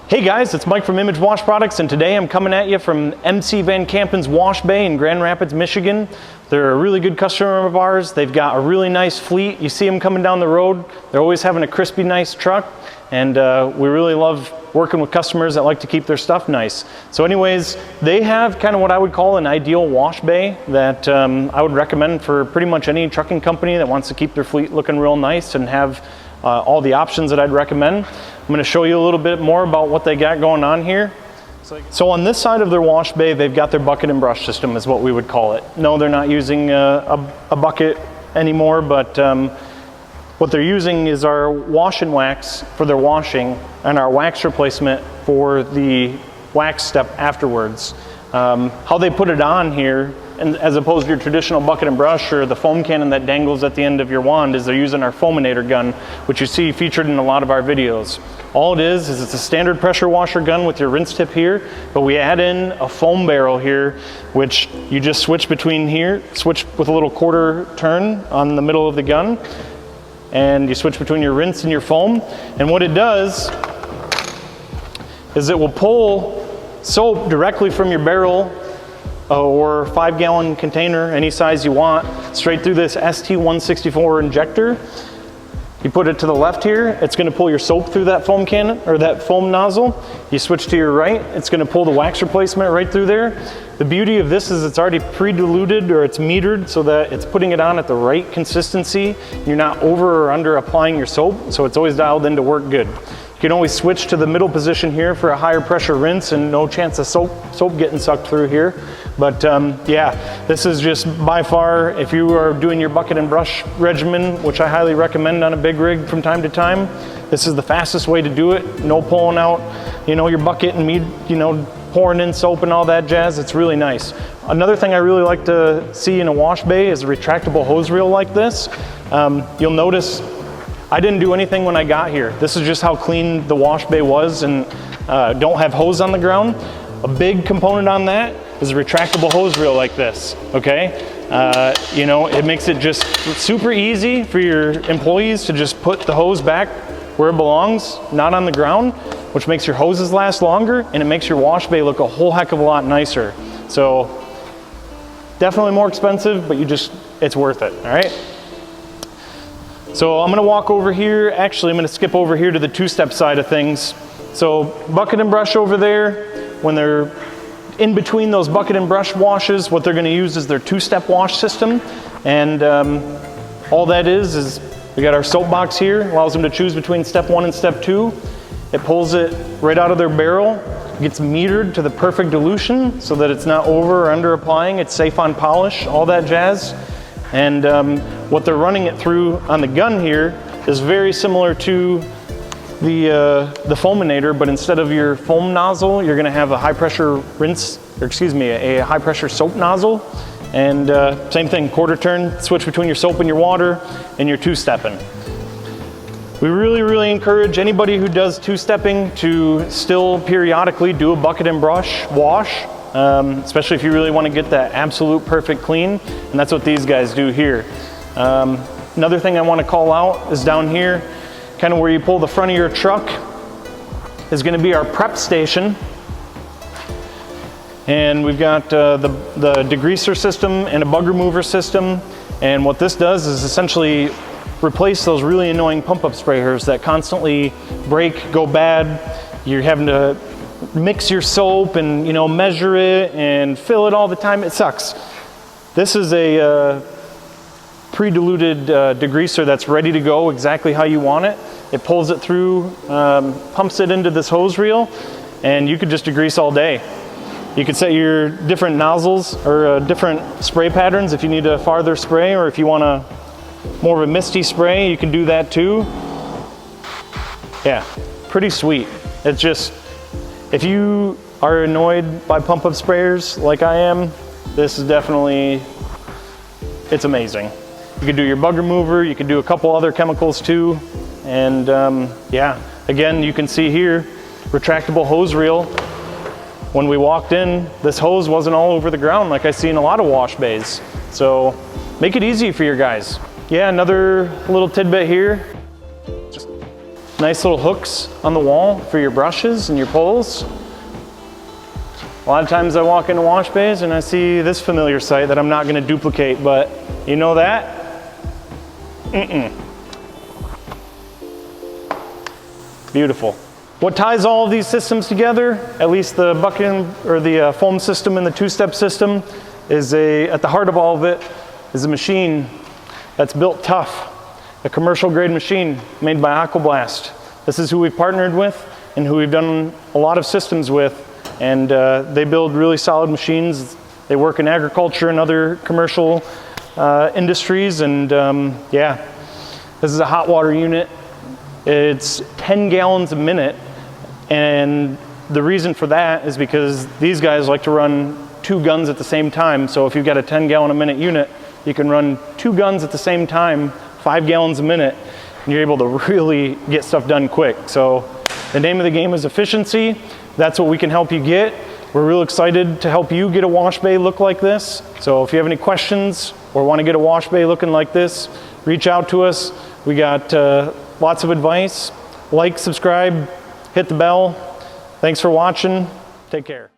Hey guys, it's Mike from Image Wash Products, and today I'm coming at you from MC Van Kampen's Wash Bay in Grand Rapids, Michigan. They're a really good customer of ours. They've got a really nice fleet. You see them coming down the road. They're always having a crispy, nice truck, and we really love working with customers that like to keep their stuff nice. So anyways, they have kind of what I would call an ideal wash bay that I would recommend for pretty much any trucking company that wants to keep their fleet looking real nice and have all the options that I'd recommend. I'm going to show you a little bit more about what they got going on here. So on this side of their wash bay, they've got their bucket and brush system is what we would call it. No, they're not using a bucket anymore, but what they're using is our wash and wax for their washing and our wax replacement for the wax step afterwards. How they put it on here, and as opposed to your traditional bucket and brush or the foam cannon that dangles at the end of your wand, is they're using our FOAMINATOR gun, which you see featured in a lot of our videos. All it is it's a standard pressure washer gun with your rinse tip here, but we add in a foam barrel here, which you just switch between here, switch with a little quarter turn on the middle of the gun, and you switch between your rinse and your foam. And what it does is it will pull soap directly from your barrel or 5-gallon container, any size you want, straight through this ST-164 injector. You put it to the left here, it's going to pull your soap through that foam cannon or that foam nozzle. You switch to your right, it's going to pull the wax replacement right through there. The beauty of this is it's already pre-diluted, or it's metered, so that it's putting it on at the right consistency. You're not over or under applying your soap, so it's always dialed in to work good. You can always switch to the middle position here for a higher pressure rinse and no chance of soap getting sucked through here. But yeah, this is just by far, if you are doing your bucket and brush regimen, which I highly recommend on a big rig from time to time, this is the fastest way to do it. No pulling out, your bucket and pouring in soap and all that jazz. It's really nice. Another thing I really like to see in a wash bay is a retractable hose reel like this. You'll notice I didn't do anything when I got here. This is just how clean the wash bay was, and don't have hose on the ground. A big component on that is a retractable hose reel like this, okay? It makes it just super easy for your employees to just put the hose back where it belongs, not on the ground, which makes your hoses last longer, and it makes your wash bay look a whole heck of a lot nicer. So definitely more expensive, but it's worth it, all right? So I'm gonna walk over here. Actually, I'm gonna skip over here to the two-step side of things. So bucket and brush over there, when they're in between those bucket and brush washes, what they're gonna use is their two-step wash system. And all that is we got our soap box here, allows them to choose between step 1 and step 2. It pulls it right out of their barrel, gets metered to the perfect dilution so that it's not over or under applying, it's safe on polish, all that jazz. And what they're running it through on the gun here is very similar to the FOAMINATOR, but instead of your foam nozzle, you're gonna have a high pressure a high pressure soap nozzle. And same thing, quarter turn, switch between your soap and your water, and you're two-stepping. We really, really encourage anybody who does two-stepping to still periodically do a bucket and brush wash, especially if you really want to get that absolute perfect clean, and that's what these guys do here. Another thing I want to call out is down here, kind of where you pull the front of your truck, is going to be our prep station. And we've got the degreaser system and a bug remover system. And what this does is essentially replace those really annoying pump-up sprayers that constantly break, go bad. You're having to mix your soap and measure it and fill it all the time. It sucks. This is a pre-diluted degreaser that's ready to go exactly how you want it. It pulls it through, pumps it into this hose reel, and you could just degrease all day. You could set your different nozzles or different spray patterns if you need a farther spray, or if you want a more of a misty spray, you can do that too. Yeah, pretty sweet. It's just, if you are annoyed by pump-up sprayers like I am, this is definitely, it's amazing. You can do your bug remover, you can do a couple other chemicals too. And yeah, again, you can see here, retractable hose reel. When we walked in, this hose wasn't all over the ground like I see in a lot of wash bays. So make it easy for your guys. Yeah, another little tidbit here. Nice little hooks on the wall for your brushes and your pulls. A lot of times I walk into wash bays and I see this familiar sight that I'm not going to duplicate, but you know that? Beautiful. What ties all of these systems together, at least the bucket or the foam system and the two-step system, is at the heart of all of it is a machine that's built tough, a commercial grade machine made by Aquablast. This is who we've partnered with and who we've done a lot of systems with. And they build really solid machines. They work in agriculture and other commercial industries. And yeah, this is a hot water unit. It's 10 gallons a minute. And the reason for that is because these guys like to run 2 guns at the same time. So if you've got a 10 gallon a minute unit, you can run 2 guns at the same time, 5 gallons a minute, and you're able to really get stuff done quick. So the name of the game is efficiency. That's what we can help you get. We're real excited to help you get a wash bay look like this. So if you have any questions or want to get a wash bay looking like this, reach out to us. We got lots of advice. Like, subscribe, hit the bell. Thanks for watching. Take care.